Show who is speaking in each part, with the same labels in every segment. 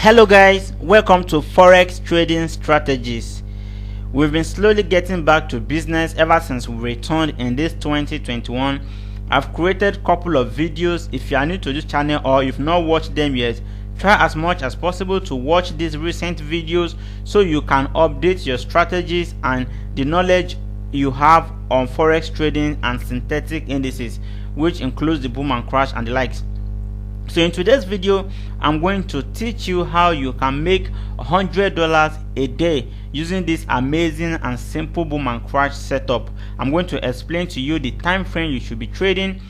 Speaker 1: Hello guys, welcome to Forex Trading Strategies. We've been slowly getting back to business ever since we returned in this 2021. I've created a couple of videos. If you are new to this channel or you've not watched them yet, try as much as possible to watch these recent videos so you can update your strategies and the knowledge you have on forex trading and synthetic indices, which includes the boom and crash and the likes. So in today's video, I'm going to teach you how you can make $100 a day using this amazing and simple boom and crash setup. I'm going to explain to you the time frame you should be trading,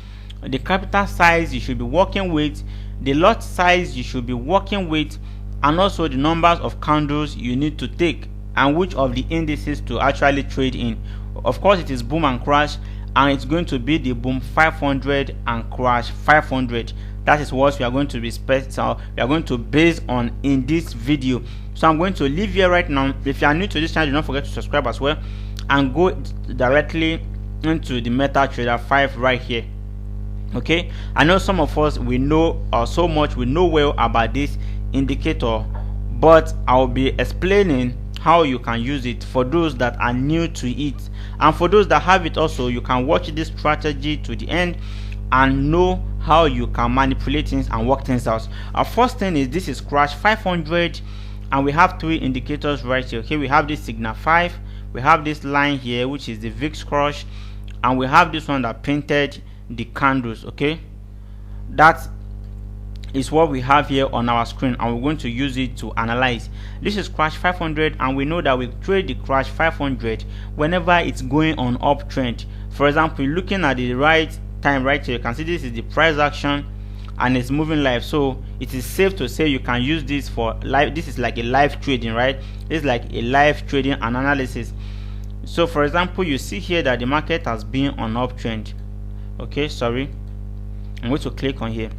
Speaker 1: the capital size you should be working with, the lot size you should be working with, and also the numbers of candles you need to take and which of the indices to actually trade in. Of course, it is boom and crash, and it's going to be the boom 500 and crash 500. That is what we are going to be we are going to base on in this video. So I'm going to leave here right now. If you are new to this channel, do not forget to subscribe as well and go directly into the MetaTrader 5 right here. Okay, I know some of us we know well about this indicator, but I'll be explaining how you can use it for those that are new to it, and for those that have it also, you can watch this strategy to the end and know how you can manipulate things and work things out. Our first thing is this is crash 500, and we have three indicators right here. Okay, we have this signal 5, we have this line here which is the VIX crush, and we have this one that painted the candles. Okay, that is what we have here on our screen, and we're going to use it to analyze. This is crash 500, and we know that we trade the crash 500 whenever it's going on uptrend. For example, looking at the right time right here, you can see this is the price action and it's moving live, so it is safe to say you can use this for live. This is like a live trading, right? It's like a live trading and analysis. So for example, you see here that the market has been on uptrend. Okay, sorry, I'm going to click on here.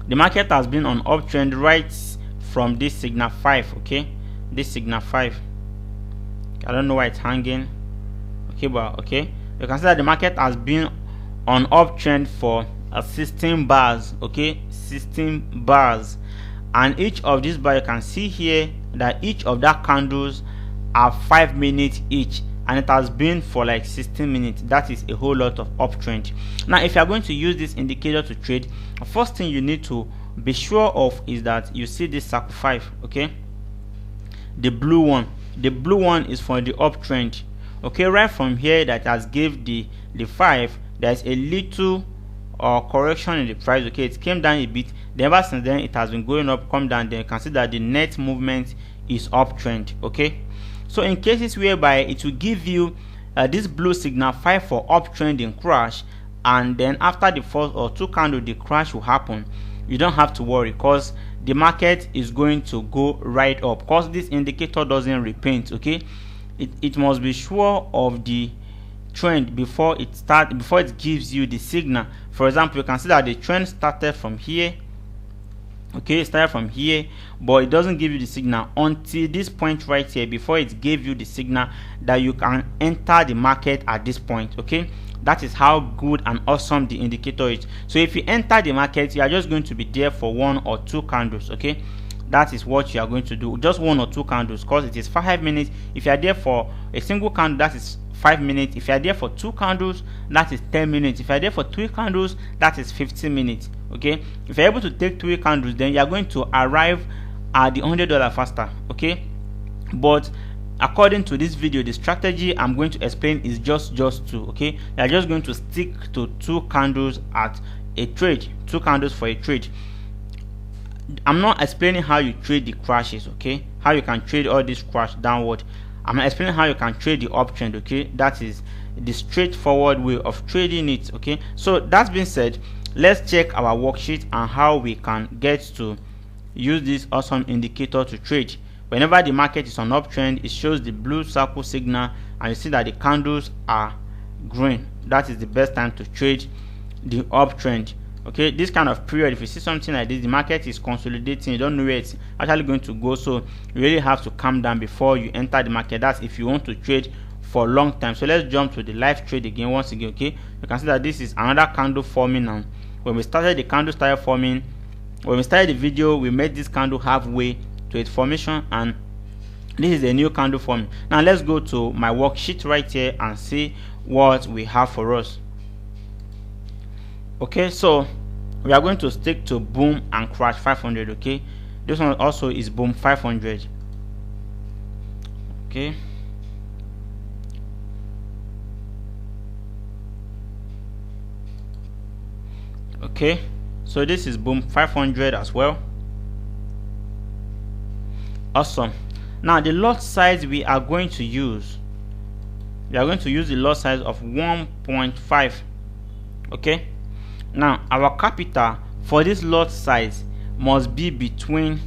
Speaker 1: The market has been on uptrend right from this signal 5. Okay, this signal 5, I don't know why it's hanging. Okay, but okay, you can see that the market has been on uptrend for 16 bars. Okay, 16 bars, and each of these bars, you can see here that each of that candles are 5 minutes each, and it has been for like 16 minutes. That is a whole lot of uptrend. Now if you are going to use this indicator to trade, the first thing you need to be sure of is that you see this circle 5. Okay, the blue one is for the uptrend. Okay, right from here that has gave the 5, there's a little correction in the price. Okay, it came down a bit, then ever since then it has been going up, come down. Then you can see that the net movement is uptrend. Okay, so in cases whereby it will give you this blue signal 5 for uptrend in crash, and then after the first or two candles the crash will happen, you don't have to worry, because the market is going to go right up, because this indicator doesn't repaint. Okay, it must be sure of the trend before it gives you the signal. For example, you can see that the trend started from here. Okay, it started from here, but it doesn't give you the signal until this point right here, before it gave you the signal that you can enter the market at this point. Okay, that is how good and awesome the indicator is. So if you enter the market, you are just going to be there for 1 or 2 candles. Okay, that is what you are going to do, just 1 or 2 candles, because it is 5 minutes. If you are there for a single candle, that is 5 minutes. If you are there for 2 candles, that is 10 minutes. If you are there for 3 candles, that is 15 minutes. Okay, if you're able to take 3 candles, then you are going to arrive at the $100 faster. Okay, but according to this video, the strategy I'm going to explain is just 2. Okay, you are just going to stick to 2 candles at a trade, 2 candles for a trade. I'm not explaining how you trade the crashes. Okay, how you can trade all this crash downward. I'm explaining how you can trade the uptrend. Okay, that is the straightforward way of trading it. Okay, so that's being said, let's check our worksheet and how we can get to use this awesome indicator to trade. Whenever the market is on uptrend, it shows the blue circle signal, and you see that the candles are green. That is the best time to trade the uptrend. Okay, this kind of period, if you see something like this, the market is consolidating, you don't know where it's actually going to go, so you really have to calm down before you enter the market. That's if you want to trade for a long time. So let's jump to the live trade again once again. Okay, you can see that this is another candle forming now. When we started, the candle started forming when we started the video, we made this candle halfway to its formation, and this is a new candle for me. Now let's go to my worksheet right here and see what we have for us. Okay, so we are going to stick to boom and crash 500. Okay, this one also is boom 500. Okay, okay, so this is boom 500 as well. Awesome. Now the lot size we are going to use, the lot size of 1.5. okay. Now our capital for this lot size must be between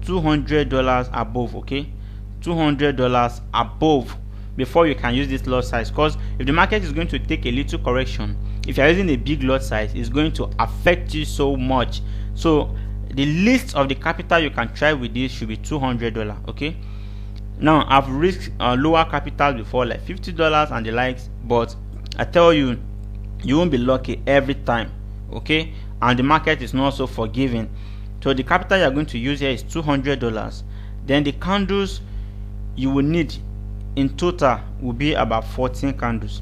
Speaker 1: $200 above. Okay, $200 above before you can use this lot size, because if the market is going to take a little correction, if you are using a big lot size, it's going to affect you so much. So the least of the capital you can try with this should be $200. okay. Now I've risked lower capital before, like $50 and the likes, but I tell you, you won't be lucky every time. Okay, and the market is not so forgiving. So the capital you are going to use here is $200. Then the candles you will need in total will be about 14 candles.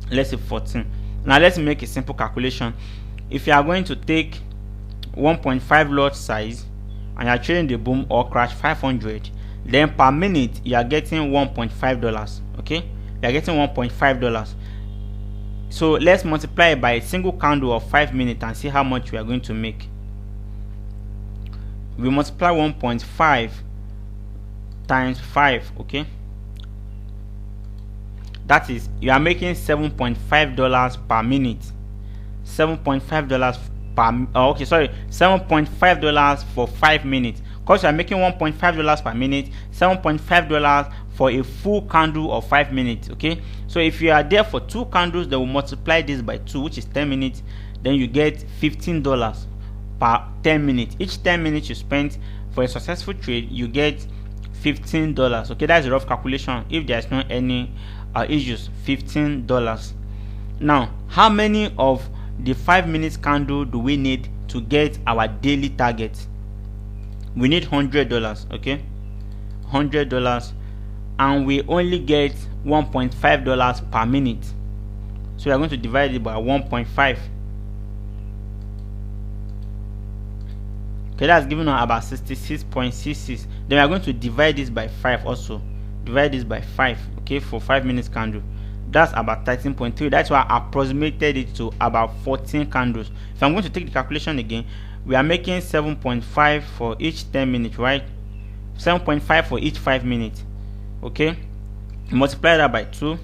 Speaker 1: Let's say 14. Now let's make a simple calculation. If you are going to take 1.5 lot size and you are trading the boom or crash 500, then per minute you are getting $1.5. okay, you are getting $1.5. so let's multiply it by a single candle of 5 minutes and see how much we are going to make. We multiply 1.5 times 5. okay, that is, you are making $7.5 per minute. $7.5 per okay, sorry, $7.5 for 5 minutes, because you are making $1.5 per minute. $7.5 for a full candle of 5 minutes. okay, so if you are there for 2 candles, they will multiply this by 2, which is 10 minutes. Then you get $15 per 10 minutes. Each 10 minutes you spend for a successful trade, you get $15. okay, that's a rough calculation. If there's not any issues, $15. Now how many of the 5 minutes candle do we need to get our daily target? We need $100. okay, $100, and we only get $1.5 per minute. So we are going to divide it by 1.5. okay, that's giving us about 66.66. Then we are going to divide this by 5 also. Divide this by 5. okay, for 5 minutes candle, that's about 13.3. That's why I approximated it to about 14 candles. If I'm going to take the calculation again, we are making 7.5 for each 10 minutes, right? 7.5 for each 5 minutes. okay, you multiply that by 2,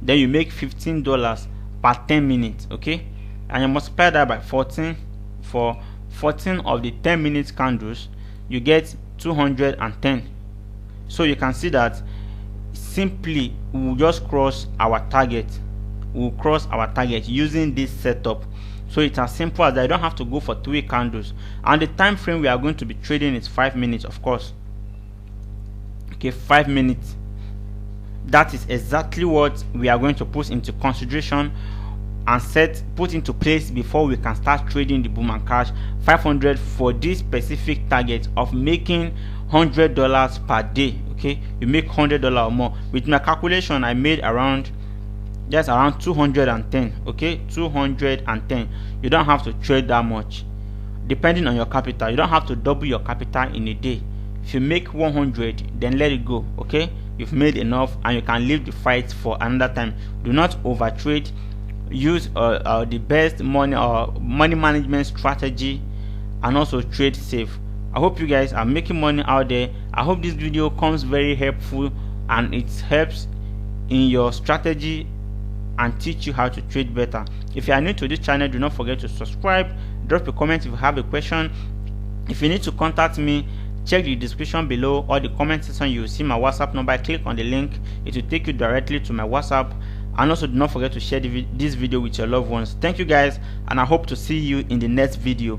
Speaker 1: then you make $15 per 10 minutes. okay, and you multiply that by 14 for 14 of the 10 minutes candles, you get 210. So you can see that simply we will just cross our target. We'll cross our target using this setup. So it's as simple as that. You don't have to go for 3 candles, and the time frame we are going to be trading is 5 minutes, of course. Okay, 5 minutes. That is exactly what we are going to put into consideration and put into place before we can start trading the boom and crash 500 for this specific target of making $100 per day. okay, you make $100 or more. With my calculation, I made around 210. okay, 210. You don't have to trade that much depending on your capital. You don't have to double your capital in a day. If you make 100, then let it go. okay, you've made enough and you can leave the fight for another time. Do not overtrade. Use the best money management strategy, and also trade safe. I hope you guys are making money out there. I hope this video comes very helpful and it helps in your strategy and teach you how to trade better. If you are new to this channel, do not forget to subscribe. Drop a comment if you have a question. If you need to contact me, check the description below or the comment section. You will see my WhatsApp number. Click on the link, it will take you directly to my WhatsApp. And also do not forget to share this video with your loved ones. Thank you guys, and I hope to see you in the next video.